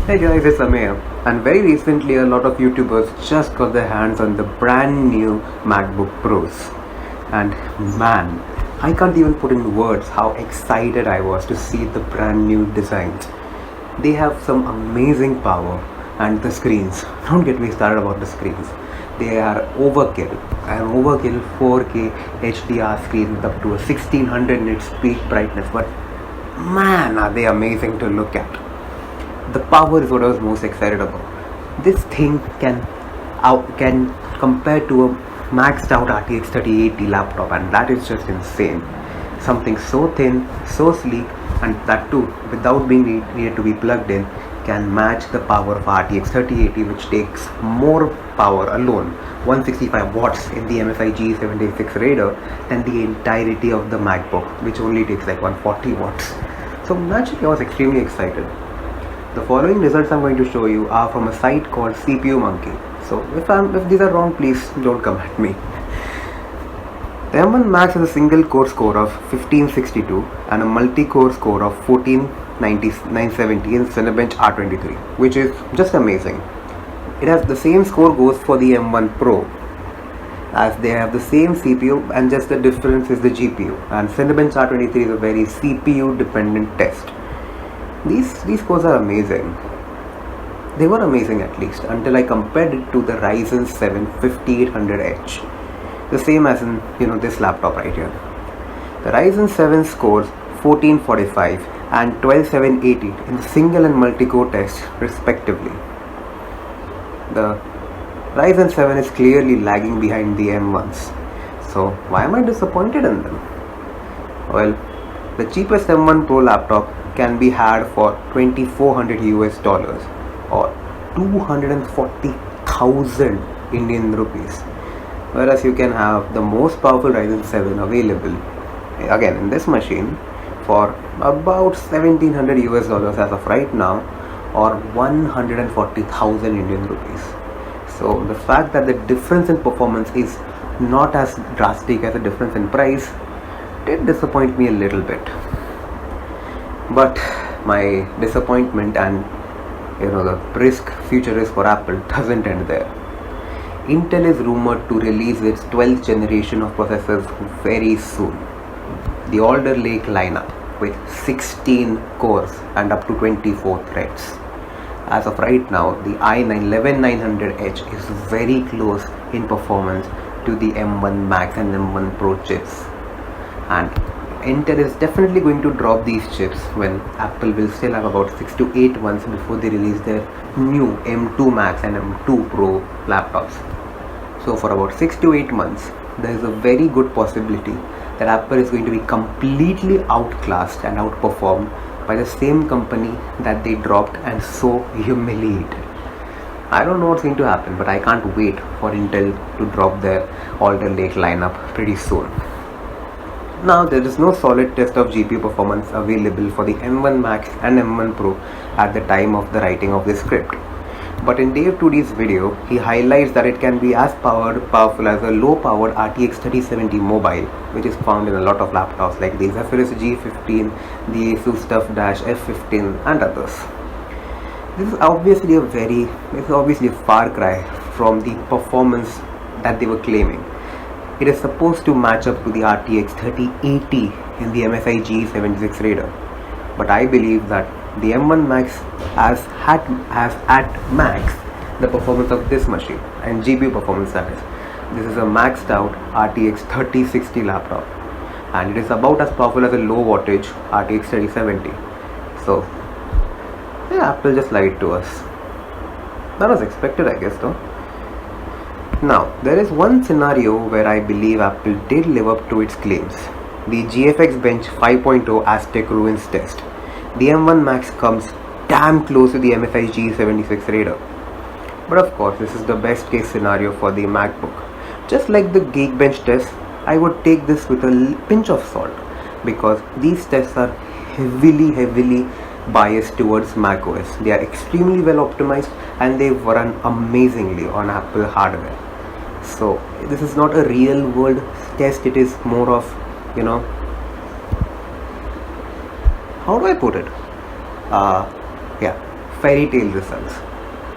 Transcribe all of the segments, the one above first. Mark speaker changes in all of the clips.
Speaker 1: Hey guys, it's Amir, and very recently a lot of YouTubers just got their hands on the brand new MacBook Pros. And man, I can't even put in words how excited I was to see the brand new designs. They have some amazing power, and the screens. Don't get me started about the screens. They are overkill. An overkill 4K HDR screen with up to a 1600 nits peak brightness, but man, are they amazing to look at. The power is what I was most excited about. This thing can compare to a maxed out RTX 3080 laptop, and that is just insane. Something so thin, so sleek, and that too without being needed to be plugged in, can match the power of RTX 3080, which takes more power alone, 165 watts in the MSI G76 Raider, than the entirety of the MacBook, which only takes like 140 watts. So naturally I was extremely excited. The following results I'm going to show you are from a site called CPU Monkey. So if these are wrong, please don't come at me. The M1 Max has a single core score of 1562 and a multi-core score of 14970 in Cinebench R23, which is just amazing. It has the same score goes for the M1 Pro, as they have the same CPU and just the difference is the GPU, and Cinebench R23 is a very CPU dependent test. These scores are amazing. They were amazing at least until I compared it to the Ryzen 7 5800H, the same as in this laptop right here. The Ryzen 7 scores 1445 and 12780 in the single and multi-core tests respectively. The Ryzen 7 is clearly lagging behind the M1s. So why am I disappointed in them? Well, the cheapest M1 Pro laptop can be had for $2,400 US or 240,000 Indian rupees, whereas you can have the most powerful Ryzen 7 available again in this machine for about $1,700 US as of right now, or 140,000 Indian rupees. So the fact that the difference in performance is not as drastic as the difference in price did disappoint me a little bit. But my disappointment and the future risk for Apple doesn't end there. Intel is rumored to release its 12th generation of processors very soon. The Alder Lake lineup with 16 cores and up to 24 threads. As of right now, the i9-11900H is very close in performance to the M1 Max and M1 Pro chips. And Intel is definitely going to drop these chips when Apple will still have about 6 to 8 months before they release their new M2 Max and M2 Pro laptops. So for about 6 to 8 months, there is a very good possibility that Apple is going to be completely outclassed and outperformed by the same company that they dropped and so humiliated. I don't know what's going to happen, but I can't wait for Intel to drop their Alder Lake lineup pretty soon. Now, there is no solid test of GPU performance available for the M1 Max and M1 Pro at the time of the writing of this script. But in Dave 2D's video, he highlights that it can be as powerful as a low-powered RTX 3070 mobile, which is found in a lot of laptops like the Zephyrus G15, the Asus TUF-F15 and others. This is obviously a far cry from the performance that they were claiming. It is supposed to match up to the RTX 3080 in the MSI G76 Raider, but I believe that the M1 Max has at max the performance of this machine, and GPU performance that is. This is a maxed out RTX 3060 laptop, and it is about as powerful as a low wattage RTX 3070. So yeah, Apple just lied to us. That was expected, I guess, though. Now, there is one scenario where I believe Apple did live up to its claims. The GFX Bench 5.0 Aztec Ruins test. The M1 Max comes damn close to the MSI G76 Raider. But of course, this is the best case scenario for the MacBook. Just like the Geekbench test, I would take this with a pinch of salt, because these tests are heavily biased towards macOS. They are extremely well optimized and they run amazingly on Apple hardware. So this is not a real world test, it is more of how do I put it? fairy tale results.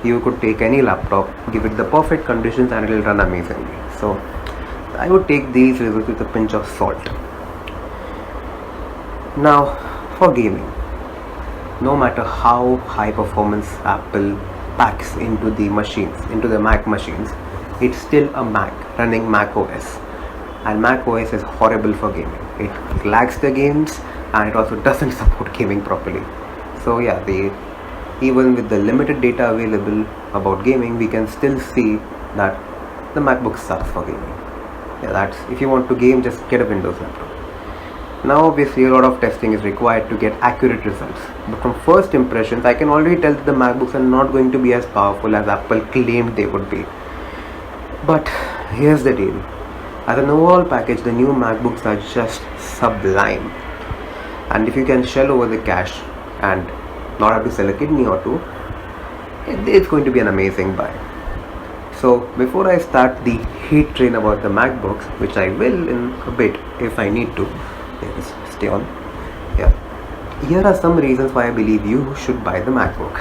Speaker 1: You could take any laptop, give it the perfect conditions, and it will run amazingly. So I would take these results with a pinch of salt. Now for gaming, no matter how high performance Apple packs into the machines, into the Mac machines, it's still a Mac running Mac OS, and Mac OS is horrible for gaming. It lags the games, and it also doesn't support gaming properly. So yeah, even with the limited data available about gaming, we can still see that the MacBook sucks for gaming. Yeah, that's, if you want to game, just get a Windows laptop. Now obviously a lot of testing is required to get accurate results, but from first impressions I can already tell that the MacBooks are not going to be as powerful as Apple claimed they would be. But here's the deal, as an overall package the new MacBooks are just sublime, and if you can shell over the cash and not have to sell a kidney or two, it's going to be an amazing buy. So before I start the hate train about the MacBooks, which I will in a bit if I need to, just stay on. Yeah, here are some reasons why I believe you should buy the MacBook.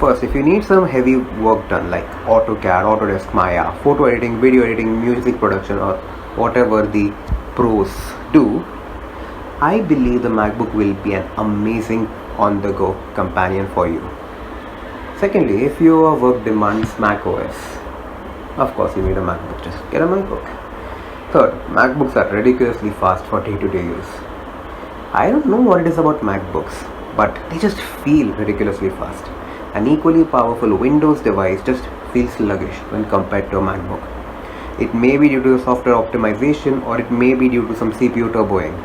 Speaker 1: First, if you need some heavy work done like AutoCAD, Autodesk Maya, photo editing, video editing, music production, or whatever the pros do, I believe the MacBook will be an amazing on-the-go companion for you. Secondly, if your work demands Mac OS, of course you need a MacBook, just get a MacBook. Third, MacBooks are ridiculously fast for day-to-day use. I don't know what it is about MacBooks, but they just feel ridiculously fast. An equally powerful Windows device just feels sluggish when compared to a MacBook. It may be due to the software optimization, or it may be due to some CPU turboing.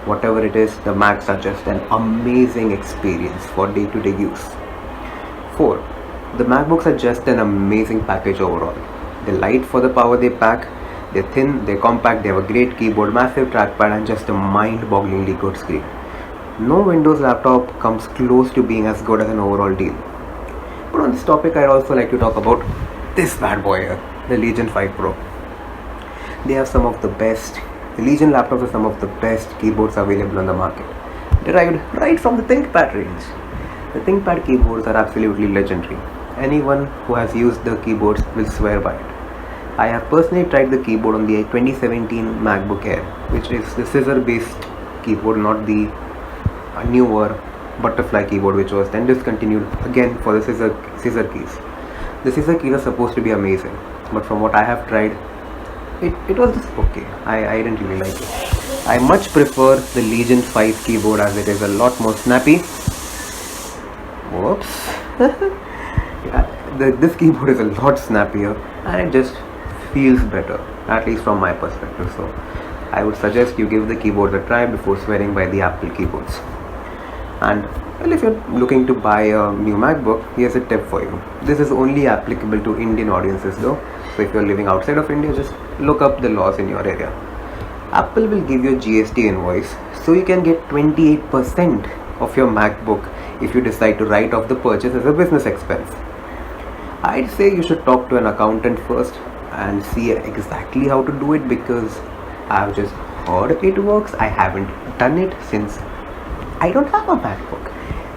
Speaker 1: Whatever it is, the Macs are just an amazing experience for day-to-day use. 4. The MacBooks are just an amazing package overall. They're light for the power they pack, they're thin, they're compact, they have a great keyboard, massive trackpad, and just a mind-bogglingly good screen. No Windows laptop comes close to being as good as an overall deal. But on this topic, I'd also like to talk about this bad boy here, the Legion 5 Pro. They have some of the best, the Legion laptops are some of the best keyboards available on the market, derived right from the ThinkPad range. The ThinkPad keyboards are absolutely legendary. Anyone who has used the keyboards will swear by it. I have personally tried the keyboard on the 2017 MacBook Air, which is the scissor based keyboard, not the newer butterfly keyboard which was then discontinued again for the scissor keys. The scissor keys are supposed to be amazing, but from what I have tried, it was just okay. I didn't really like it. I much prefer the Legion 5 keyboard as it is a lot more snappy. Whoops. This keyboard is a lot snappier and it just feels better, at least from my perspective. So I would suggest you give the keyboard a try before swearing by the Apple keyboards. And well, if you're looking to buy a new MacBook, here's a tip for you. This is only applicable to Indian audiences though, so if you're living outside of India, just look up the laws in your area. Apple will give you a GST invoice, so you can get 28% of your MacBook if you decide to write off the purchase as a business expense. I'd say you should talk to an accountant first and see exactly how to do it, because I've just heard it works. I haven't done it since I don't have a MacBook.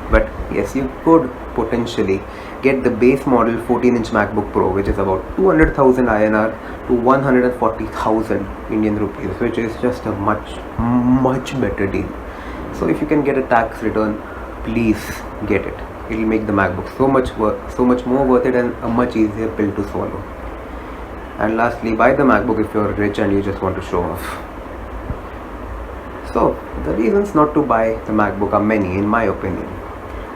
Speaker 1: But yes, you could potentially get the base model 14-inch MacBook Pro, which is about 200,000 INR to 140,000 Indian rupees, which is just a much better deal. So if you can get a tax return, please get it. It'll make the MacBook so much more worth it and a much easier pill to swallow. And lastly, buy the MacBook if you're rich and you just want to show off. So the reasons not to buy the MacBook are many in my opinion,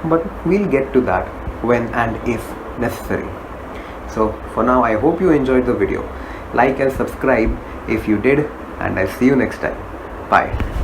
Speaker 1: but we'll get to that when and if necessary. So for now, I hope you enjoyed the video. Like and subscribe if you did, and I'll see you next time. Bye.